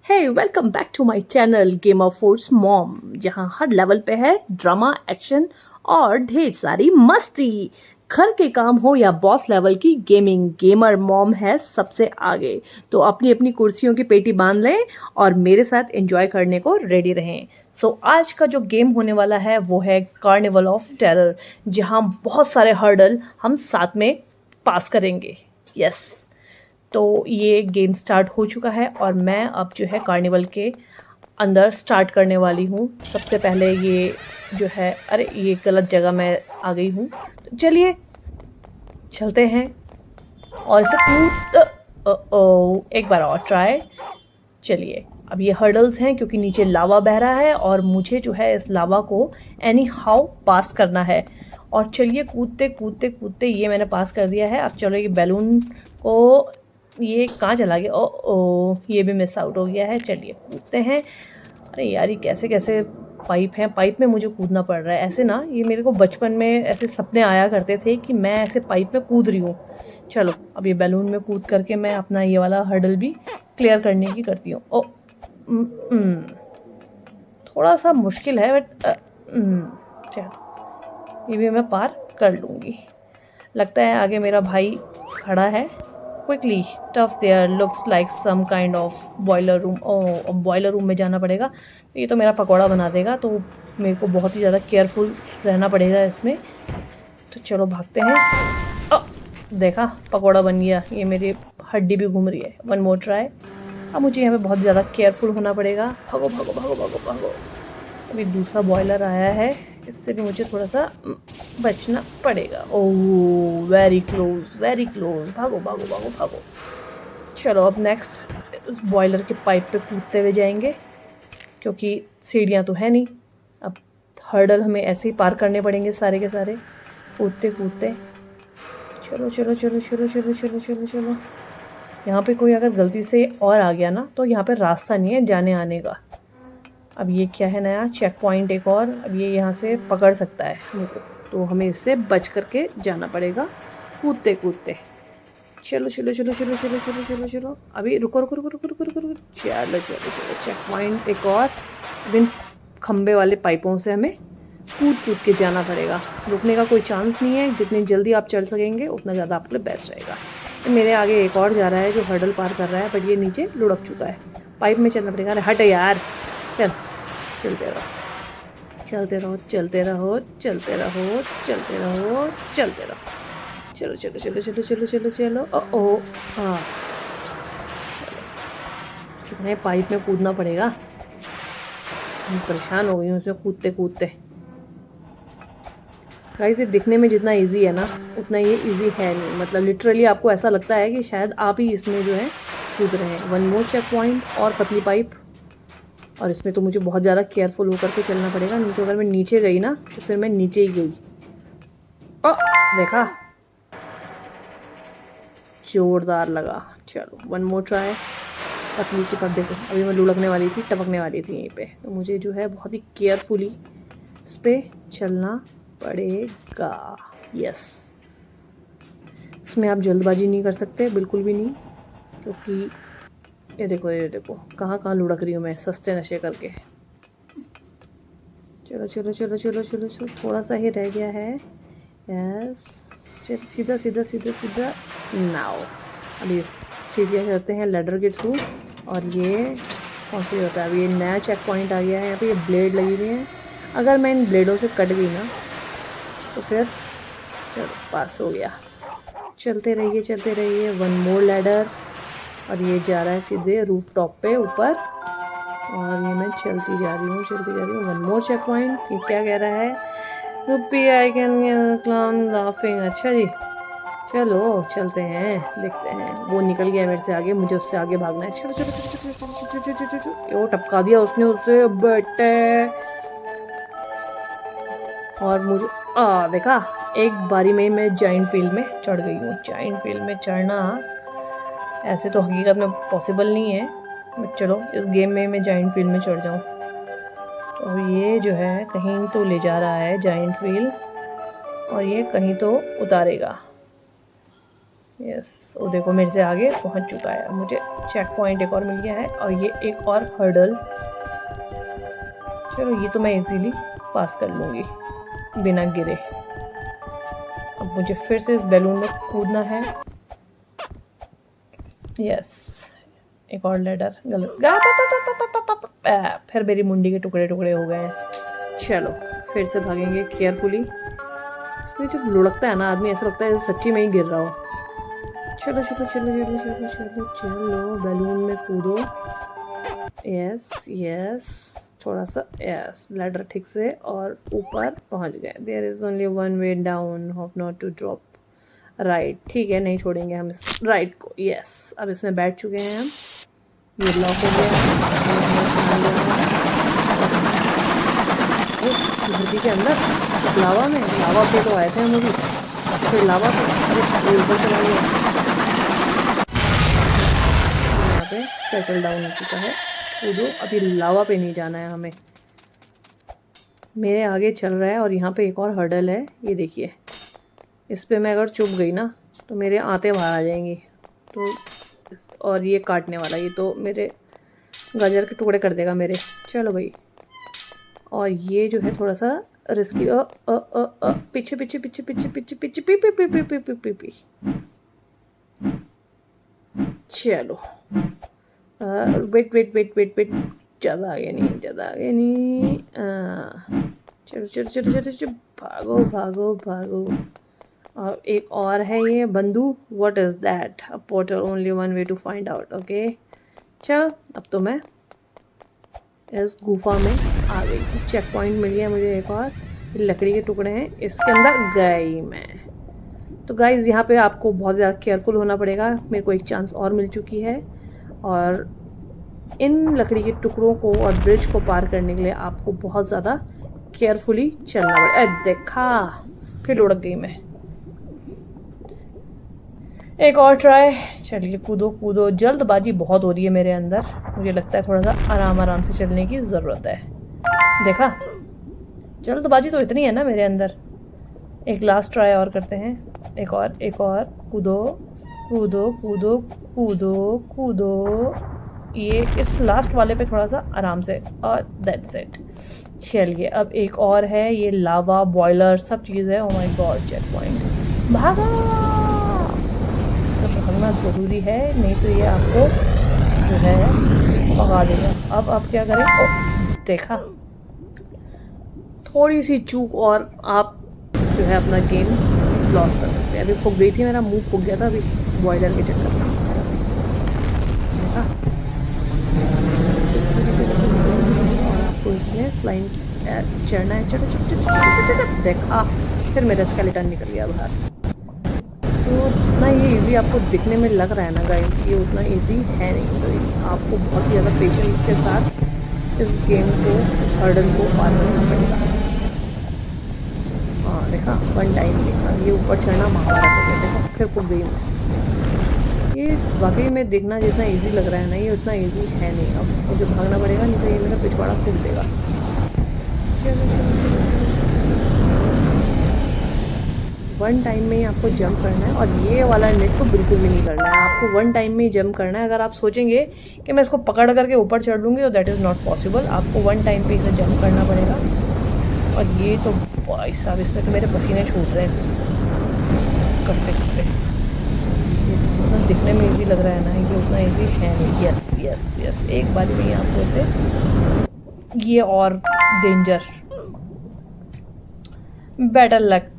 Hey welcome back to my channel game of force mom, जहां हर level पे है ड्रामा, एक्शन और ढेर सारी मस्ती। घर के काम हो या बॉस लेवल की गेमिंग, गेमर मॉम है सबसे आगे। तो अपनी अपनी कुर्सियों की पेटी बांध लें और मेरे साथ एंजॉय करने को रेडी रहें। आज का जो गेम होने वाला है वो है कार्निवल ऑफ टेरर, जहां बहुत सारे हर्डल हम साथ में पास करेंगे। यस, तो ये गेम स्टार्ट हो चुका है और मैं अब जो है कार्निवल के अंदर स्टार्ट करने वाली हूँ। सबसे पहले ये जो है, अरे ये गलत जगह मैं आ गई हूँ। तो चलिए चलते हैं और इसे एक बार और ट्राई। चलिए, अब ये हर्डल्स हैं क्योंकि नीचे लावा बह रहा है और मुझे जो है इस लावा को एनी हाउ पास करना है। और चलिए कूदते कूदते कूदते ये मैंने पास कर दिया है। अब चलो ये बैलून को, ये कहाँ चला गया? ओ ओ, ये भी मिस आउट हो गया है। चलिए कूदते हैं। अरे यार, ये कैसे कैसे पाइप हैं, पाइप में मुझे कूदना पड़ रहा है ऐसे ना। ये मेरे को बचपन में ऐसे सपने आया करते थे कि मैं ऐसे पाइप में कूद रही हूँ। चलो अब ये बैलून में कूद करके मैं अपना ये वाला हर्डल भी क्लियर करने की करती हूँ। ओ थोड़ा सा मुश्किल है बट चलो ये भी मैं पार कर लूँगी। लगता है आगे मेरा भाई खड़ा है। Quickly tough there looks like some kind of boiler room. ओ, बॉयलर रूम में जाना पड़ेगा। ये तो मेरा पकौड़ा बना देगा, तो मेरे को बहुत ही ज़्यादा केयरफुल रहना पड़ेगा इसमें। तो चलो भागते हैं। देखा, पकौड़ा बन गया। ये मेरी हड्डी भी घूम रही है। One more try. अब मुझे यहाँ पे बहुत ज़्यादा केयरफुल होना पड़ेगा। भागो भागो भागो भागो भागो। अभी दूसरा बॉयलर आया है, इससे भी मुझे थोड़ा सा बचना पड़ेगा। Oh very close, very close. भागो भागो भागो भागो। चलो अब नेक्स्ट इस बॉयलर के पाइप पे कूदते हुए जाएंगे, क्योंकि सीढ़ियाँ तो है नहीं। अब हर्डल हमें ऐसे ही पार करने पड़ेंगे सारे के सारे, कूदते कूदते। चलो चलो चलो चलो चलो चलो चलो चलो। यहाँ पे कोई अगर गलती से और आ गया ना, तो यहाँ पे रास्ता नहीं है जाने आने का। अब ये क्या है, नया चेक पॉइंट एक और। अब ये यहाँ से पकड़ सकता है हमको, तो हमें इससे बच करके जाना पड़ेगा कूदते कूदते। चलो चलो चलो चलो चलो चलो चलो चलो। अभी रुको रुको रुको रुको रुको रुको रुको। चलो चलो चलो, चेक पॉइंट एक और। अब इन खंबे वाले पाइपों से हमें कूद कूद के जाना पड़ेगा। रुकने का कोई चांस नहीं है। जितनी जल्दी आप चल सकेंगे उतना ज़्यादा आपके लिए बेस्ट रहेगा। तो मेरे आगे एक और जा रहा है जो हर्डल पार कर रहा है, बट ये नीचे लुढ़क चुका है। पाइप में चलना पड़ेगा। अरे हट यार, चल चलते रहो चलते रहो चलते रहो चलते रहो चलते रहो चलते रहो। चलो चलो चलो चलो चलो चलो चलो। ओ हाँ, कितने पाइप में कूदना पड़ेगा। मैं परेशान हो गई हूँ उसमें कूदते कूदते। गाइस, ये दिखने में जितना इजी है ना, उतना ये इजी है नहीं। मतलब लिटरली आपको ऐसा लगता है कि शायद आप ही इसमें जो है कूद रहे हैं। वन मोर चेक पॉइंट और पतली पाइप। और इसमें तो मुझे बहुत ज़्यादा केयरफुल होकर के चलना पड़ेगा, नहीं तो अगर मैं नीचे गई ना तो फिर मैं नीचे ही गई। देखा, जोरदार लगा। चलो वन मोर ट्राई। पतली सी, पर देखो अभी मैं लुढ़कने वाली थी, टपकने वाली थी यहीं पे। तो मुझे जो है बहुत ही केयरफुली इस पर चलना पड़ेगा। यस, इसमें आप जल्दबाजी नहीं कर सकते, बिल्कुल भी नहीं, क्योंकि ये देखो कहाँ कहाँ लुढ़क रही हूँ मैं सस्ते नशे करके। चलो चलो चलो चलो चलो चलो, थोड़ा सा ही रह गया है। यस, सीधा सीधा सीधा सीधा। नाउ अब ये सीढ़ियाँ चढ़ते हैं लैडर के थ्रू। और ये कौन सी होता है? अब ये नया चेक पॉइंट आ गया है। यहाँ पे ये ब्लेड लगी हुई है। अगर मैं इन ब्लेडों से कट गई ना तो फिर चलो पास हो गया। चलते रहिए। One more ladder. और ये जा रहा है सीधे रूफ टॉप पे ऊपर। और ये मैं चलती जा रही हूँ। One more check point. ये क्या कह रहा है? Up I can clown laughing. अच्छा जी, चलो चलते हैं, देखते हैं। वो निकल गया मेरे से आगे, मुझे उससे आगे भागना है। चलो चलो चलो चलो चलो चलो चलो। वो टपका दिया उसने उससे, बेटे। और मुझे देखा, एक बारी में मैं जाइंट व्हील में चढ़ गई हूँ। जाइंट व्हील में चढ़ना ऐसे तो हकीकत में पॉसिबल नहीं है, बट चलो इस गेम में मैं जाइंट व्हील में चढ़ जाऊँ। और ये जो है कहीं तो ले जा रहा है जाइंट व्हील, और ये कहीं तो उतारेगा। यस, वो देखो मेरे से आगे पहुंच चुका है। मुझे चेक पॉइंट एक और मिल गया है और ये एक और हर्डल। चलो ये तो मैं इजीली पास कर लूँगी बिना गिरे। अब मुझे फिर से इस बैलून में कूदना है। यस, एक और लेडर। गलत, फिर मेरी मुंडी के टुकड़े टुकड़े हो गए हैं। चलो फिर से भागेंगे केयरफुली। इसमें जब लुढ़कता है ना आदमी, ऐसा लगता है सच्ची में ही गिर रहा हो। चलो चलो चलो चलो चलो चलो चलो, बैलून में कूदो। यस यस, थोड़ा सा यस, लैडर ठीक से, और ऊपर पहुंच गए। There is only one way down, hope not to drop. Right, ठीक है, नहीं छोड़ेंगे हम इस राइट को। यस, अब इसमें बैठ चुके हैं हम। ये लॉक हो गया। धरती के अंदर लावा में, लावा पे तो आए थे हम अभी, फिर लावा पे, अरे ऊपर चला गया। यहाँ पे सेटल डाउन हो चुका है। कूदो, अभी लावा पे नहीं जाना है हमें। मेरे आगे चल रहा है और यहाँ पे एक और हर्डल है, ये देखिए। इस पे मैं अगर चुप गई ना तो मेरे आते बाहर आ जाएंगी। तो और ये काटने वाला, ये तो मेरे गाजर के टुकड़े कर देगा मेरे। चलो भाई, और ये जो है थोड़ा सा रिस्की। पीछे पीछे पीछे पीछे पीछे पीछे पी पी पी पी पी पी पी पी। चलो wait wait wait wait wait, ज़्यादा आगे नहीं, ज़्यादा आगे नहीं। चलो चलो चलो चलो चलो, भागो भागो भागो। और एक और है ये बंदूक। What is that? A portal, only one way to find out. Okay, चलो अब तो मैं इस गुफा में आ गई। चेक पॉइंट मिल गया मुझे एक और। लकड़ी के टुकड़े हैं, इसके अंदर गई मैं। तो गाइज़ यहाँ पे आपको बहुत ज़्यादा केयरफुल होना पड़ेगा। मेरे को एक चांस और मिल चुकी है, और इन लकड़ी के टुकड़ों को और ब्रिज को पार करने के लिए आपको बहुत ज़्यादा केयरफुली चलना पड़ेगा। देखा, फिर लुढ़क गई मैं। एक और ट्राई। चलिए कूदो कूदो, जल्दबाजी बहुत हो रही है मेरे अंदर। मुझे लगता है थोड़ा सा आराम आराम से चलने की ज़रूरत है। देखा, जल्दबाजी तो इतनी है ना मेरे अंदर। एक लास्ट ट्राई और करते हैं। एक और कूदो कूदो कूदो कूदो कूदो। ये इस लास्ट वाले पे थोड़ा सा आराम से, और दैट्स इट। चलिए अब एक और है, ये लावा बॉयलर सब चीज़ है। Oh my god, check point. भागो, तो भागना ज़रूरी है, नहीं तो ये आपको जो है भगा देगा। अब क्या करें? देखा, थोड़ी सी चूक और आप जो है अपना गेम लॉस कर सकते हैं। अभी फूक गई थी, मेरा मुंह फूक गया था अभी बॉयलर के चक्कर में। देखा, और आपको इसमें स्लाइम चढ़ना है। चलो चलो चलो, देखा, फिर मेरा स्केलेटन निकल गया बाहर। तो जितना ये इजी आपको दिखने में लग रहा है ना गाइस, ये उतना इजी है नहीं। तो आपको बहुत ही ज़्यादा पेशेंस के साथ इस गेम को, इस हर्डल को पार करना पड़ेगा। हाँ देखा, वन टाइम देखा, ये ऊपर चढ़ना महाभारत हो गया। देखा, फिर फूक गई मैं। ये वाकई में देखना जितना इजी लग रहा है ना, ये उतना इजी है नहीं। अब मुझे भागना पड़ेगा, नहीं तो ये मेरा पिछवाड़ा फूक देगा। चलो चलो, वन टाइम में ही आपको जंप करना है, और ये वाला नेट तो बिल्कुल भी नहीं करना है। आपको वन टाइम में ही जंप करना है। अगर आप सोचेंगे कि मैं इसको पकड़ करके ऊपर चढ़ लूँगी, तो दैट इज़ नॉट पॉसिबल। आपको वन टाइम पे इसे जंप करना पड़ेगा। और ये तो भाई साहब, इसमें तो मेरे पसीने छूट रहे हैं इसे करते करते। ये जितना दिखने में ईजी लग रहा है ना, ये उतना ईजी है नहीं। यस यस यस, एक बारी में ही आपको इसे, ये और danger. Better luck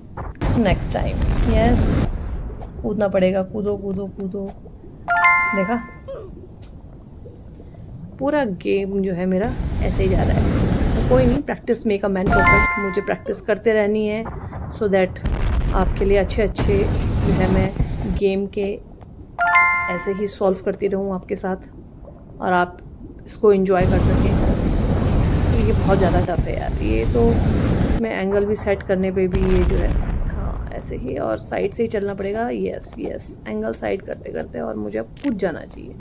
next time. Yes, कूदना पड़ेगा, कूदो कूदो कूदो। देखा, पूरा गेम जो है मेरा ऐसे ही जा रहा है। तो कोई नहीं, practice make a man perfect. मुझे प्रैक्टिस करते रहनी है, सो दैट आपके लिए अच्छे अच्छे जो है मैं गेम के ऐसे ही सॉल्व करती रहूँ आपके साथ, और आप इसको एंजॉय कर सकें। तो ये बहुत ज़्यादा टफ है यार। ये तो मैं एंगल भी सेट करने पे भी ये जो है, हाँ ऐसे ही, और साइड से ही चलना पड़ेगा। यस यस, एंगल साइड करते करते, और मुझे अब कूद जाना चाहिए।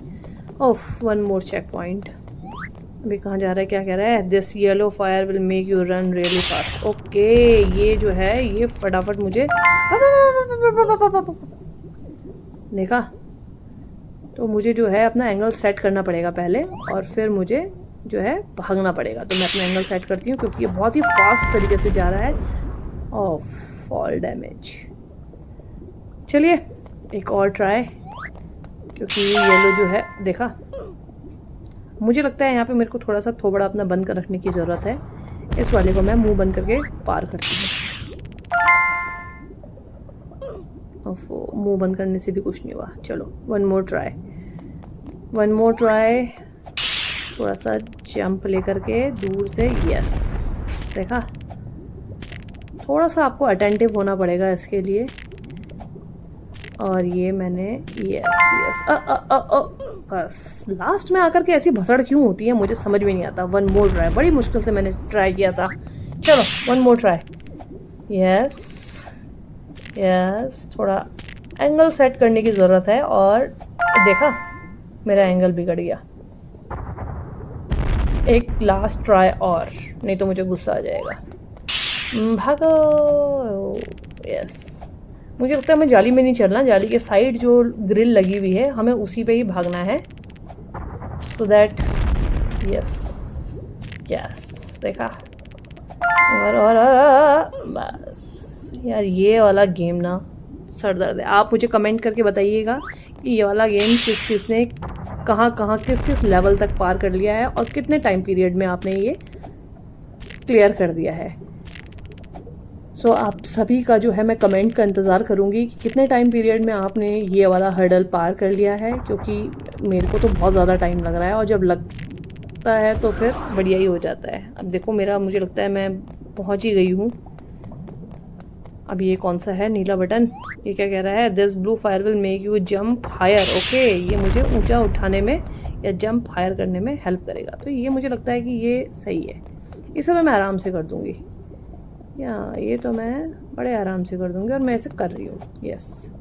ओफ, वन मोर चेक पॉइंट। अभी कहाँ जा रहा है, क्या कह रहा है? This yellow fire will make you run really fast. Okay, ये जो है ये फटाफट मुझे देखा। तो मुझे जो है अपना एंगल सेट करना पड़ेगा पहले, और फिर मुझे जो है भागना पड़ेगा। तो मैं अपना एंगल सेट करती हूँ क्योंकि ये बहुत ही फास्ट तरीके से जा रहा है। Of fall damage. चलिए एक और ट्राई, क्योंकि येलो जो है, देखा, मुझे लगता है यहाँ पे मेरे को थोड़ा सा थोबड़ा अपना बंद कर रखने की ज़रूरत है। इस वाले को मैं मुंह बंद करके पार करती हूँ। मुंह बंद करने से भी कुछ नहीं हुआ। चलो one more try, one more try. थोड़ा सा जंप लेकर के दूर से, यस, देखा। थोड़ा सा आपको अटेंटिव होना पड़ेगा इसके लिए। और ये मैंने, यस यस, बस लास्ट में आकर के ऐसी भसड़ क्यों होती है मुझे समझ में नहीं आता। वन मोर ट्राई, बड़ी मुश्किल से मैंने ट्राई किया था। चलो one more try, yes yes. थोड़ा एंगल सेट करने की ज़रूरत है, और देखा मेरा एंगल बिगड़ गया। एक लास्ट ट्राई और, नहीं तो मुझे गुस्सा आ जाएगा। भागो, यस। मुझे लगता है हमें जाली में नहीं चलना, जाली के साइड जो ग्रिल लगी हुई है हमें उसी पे ही भागना है, सो दैट, यस यस, देखा। और बस यार, ये वाला गेम ना सर दर्द है। आप मुझे कमेंट करके बताइएगा कि ये वाला गेम किसने कहाँ किस लेवल तक पार कर लिया है, और कितने टाइम पीरियड में आपने ये क्लियर कर दिया है। सो आप सभी का जो है मैं कमेंट का इंतज़ार करूँगी कि कितने टाइम पीरियड में आपने ये वाला हर्डल पार कर लिया है, क्योंकि मेरे को तो बहुत ज़्यादा टाइम लग रहा है, और जब लगता है तो फिर बढ़िया ही हो जाता है। अब देखो मेरा, मुझे लगता है मैं पहुँच ही गई हूँ। अब ये कौन सा है नीला बटन, ये क्या कह रहा है? This blue fire will make you jump higher. Okay, ये मुझे ऊंचा उठाने में या जंप हायर करने में हेल्प करेगा। तो ये मुझे लगता है कि ये सही है, इसे तो मैं आराम से कर दूँगी, या ये तो मैं बड़े आराम से कर दूँगी, और मैं इसे कर रही हूँ, यस।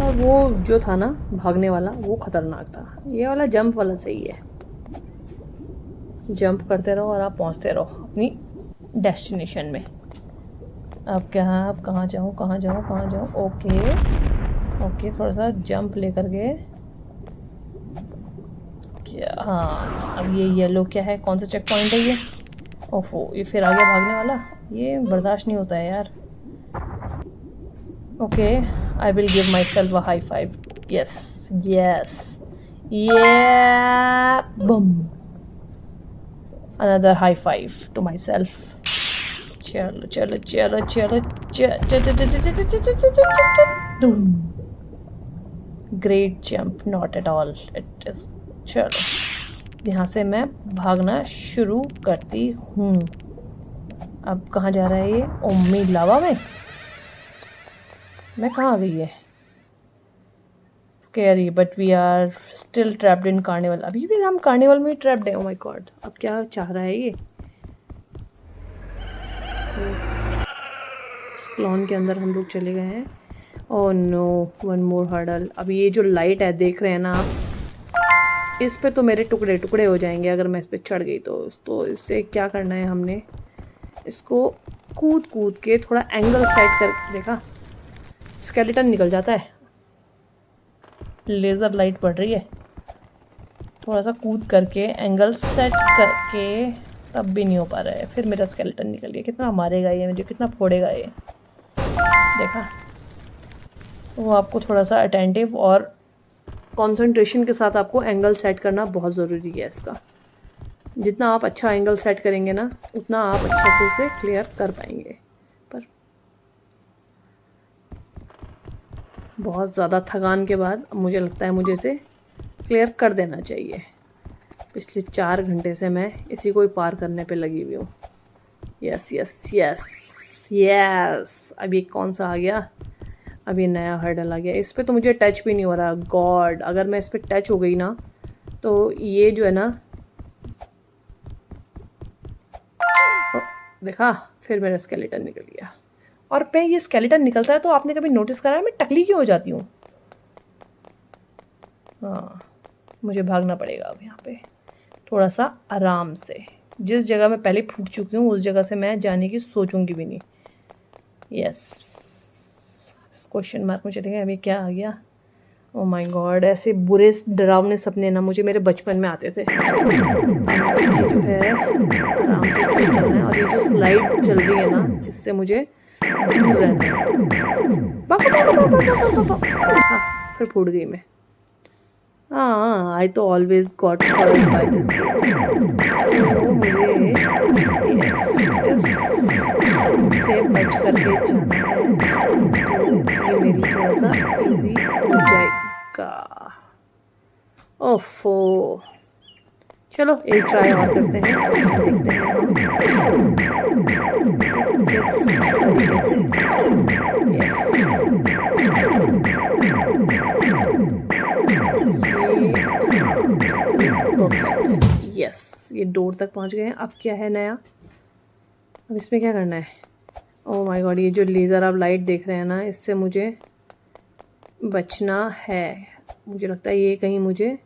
और वो जो था ना भागने वाला, वो ख़तरनाक था। ये वाला जंप वाला सही है, जंप करते रहो और आप पहुँचते रहो अपनी डेस्टिनेशन में। अब कहाँ जाऊँ? ओके, थोड़ा सा जंप लेकर के, क्या, हाँ। अब ये येलो क्या है, कौन सा चेक पॉइंट है ये? ओफो, ये फिर आगे भागने वाला, ये बर्दाश्त नहीं होता है यार। Okay, I will give myself a high five, yes yes, bam, another high five to myself. चलो, great jump, not at all, it is. चलो यहाँ से मैं भागना शुरू करती हूँ। अब कहाँ जा रहा है ये? ओम्मी लावा में मैं कहाँ आ गई है? Scary, but we are still trapped in carnival. अभी भी हम कार्निवल में ट्रैप्ड है। ओ माय गॉड, अब क्या चाह रहा है ये? क्लॉन के अंदर हम लोग चले गए हैं। Oh no, one more hurdle. अब ये जो लाइट है देख रहे हैं ना आप, इस पे तो मेरे टुकड़े टुकड़े हो जाएंगे अगर मैं इस पे चढ़ गई तो इससे क्या करना है, हमने इसको कूद के थोड़ा एंगल सेट कर, देखा स्केलेटन निकल जाता है। लेज़र लाइट पड़ रही है, थोड़ा सा कूद करके एंगल सेट करके, तब भी नहीं हो पा रहा है। फिर मेरा स्केलेटन निकल गया। कितना मारेगा ये मुझे, कितना फोड़ेगा ये, देखा। वो आपको थोड़ा सा अटेंटिव और कंसंट्रेशन के साथ आपको एंगल सेट करना बहुत ज़रूरी है इसका। जितना आप अच्छा एंगल सेट करेंगे ना, उतना आप अच्छे से इसे क्लियर कर पाएंगे। पर बहुत ज़्यादा थकान के बाद मुझे लगता है मुझे इसे क्लियर कर देना चाहिए। पिछले 4 घंटे से मैं इसी को ही पार करने पे लगी हुई हूँ। Yes yes yes yes. अब ये कौन सा आ गया? अब ये नया हर्डल आ गया। इस पे तो मुझे टच भी नहीं हो रहा। गॉड, अगर मैं इस पे टच हो गई ना तो ये जो है ना, देखा, फिर मेरा स्केलेटन निकल गया। और पे ये स्केलेटन निकलता है तो आपने कभी नोटिस करा है मैं टकली क्यों हो जाती हूँ? हाँ, मुझे भागना पड़ेगा अब यहाँ पे थोड़ा सा आराम से। जिस जगह मैं पहले फूट चुकी हूँ उस जगह से मैं जाने की सोचूंगी भी नहीं। यस, क्वेश्चन मार्क में चले गए। अभी क्या आ गया? ओ माय गॉड, ऐसे बुरे डरावने सपने ना मुझे मेरे बचपन में आते थे। ये जो है आराम से सही करना है, और ये जो स्लाइड चल रही है ना, इससे मुझे दूर रहना है। हाँ, फिर फूट गई मैं। हाँ, आई तो always got hurt by this game. तो मुझे से बच करके जाना है, तो ये मेरी थोड़ा सा इजी हो जाएगा। ओफो, चलो एक ट्राई और करते हैं, देखते हैं हम किस तरीके से। परफेक्ट, यस, ये डोर तक पहुंच गए हैं। अब क्या है नया? अब इसमें क्या करना है? ओह माय गॉड, ये जो लेज़र आप लाइट देख रहे हैं ना, इससे मुझे बचना है। मुझे लगता है ये कहीं मुझे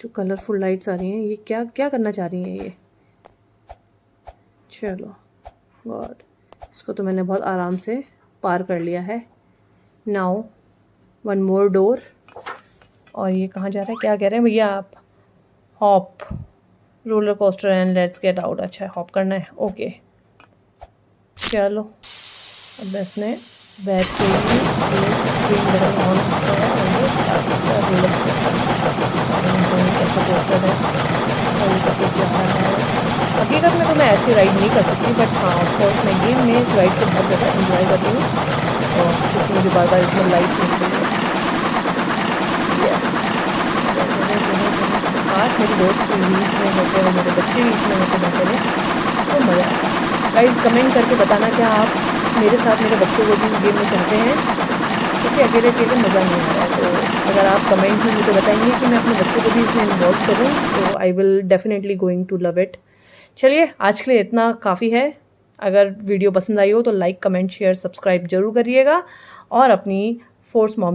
जो कलरफुल लाइट्स आ रही हैं, ये क्या क्या करना चाह रही हैं ये? चलो गॉड, इसको तो मैंने बहुत आराम से पार कर लिया है। Now one more door. और ये कहाँ जा रहा है? क्या कह रहे हैं भैया आप? Hop roller coaster and let's get out. अच्छा, हॉप करना है, ओके। चलो, अब इसने बैक पे ही स्क्रीन बटन ऑन किया है और ये स्टार्ट किया रोलर कोस्टर। कैसा कोस्टर है और ये करके जा रहा है। हकीकत में तो मैं ऐसी राइड नहीं कर सकती, बट हाँ ऑफकोर्स मैं गेम में इस राइड को बहुत ज़्यादा इंजॉय कर रही हूँ, और क्योंकि मुझे बार बार इसमें लाइट मिल रही है। यस, काश मेरे दोस्त भी इसमें होते और मेरे बच्चे भी इसमें होते बैठे थे तो मज़ा आता। गाइस कमेंट करके बताना क्या आप मेरे साथ मेरे बच्चों को भी इस गेम में चाहते हैं, क्योंकि अकेले अकेले मज़ा नहीं आ रहा है। तो अगर आप कमेंट में मुझे बताएंगे कि मैं अपने बच्चों को भी इसमें इन्वॉल्व करूँ, तो I will definitely going to love it. चलिए, आज के लिए इतना काफ़ी है। अगर वीडियो पसंद आई हो तो लाइक, कमेंट, शेयर, सब्सक्राइब जरूर करिएगा, और अपनी फोर्स मॉम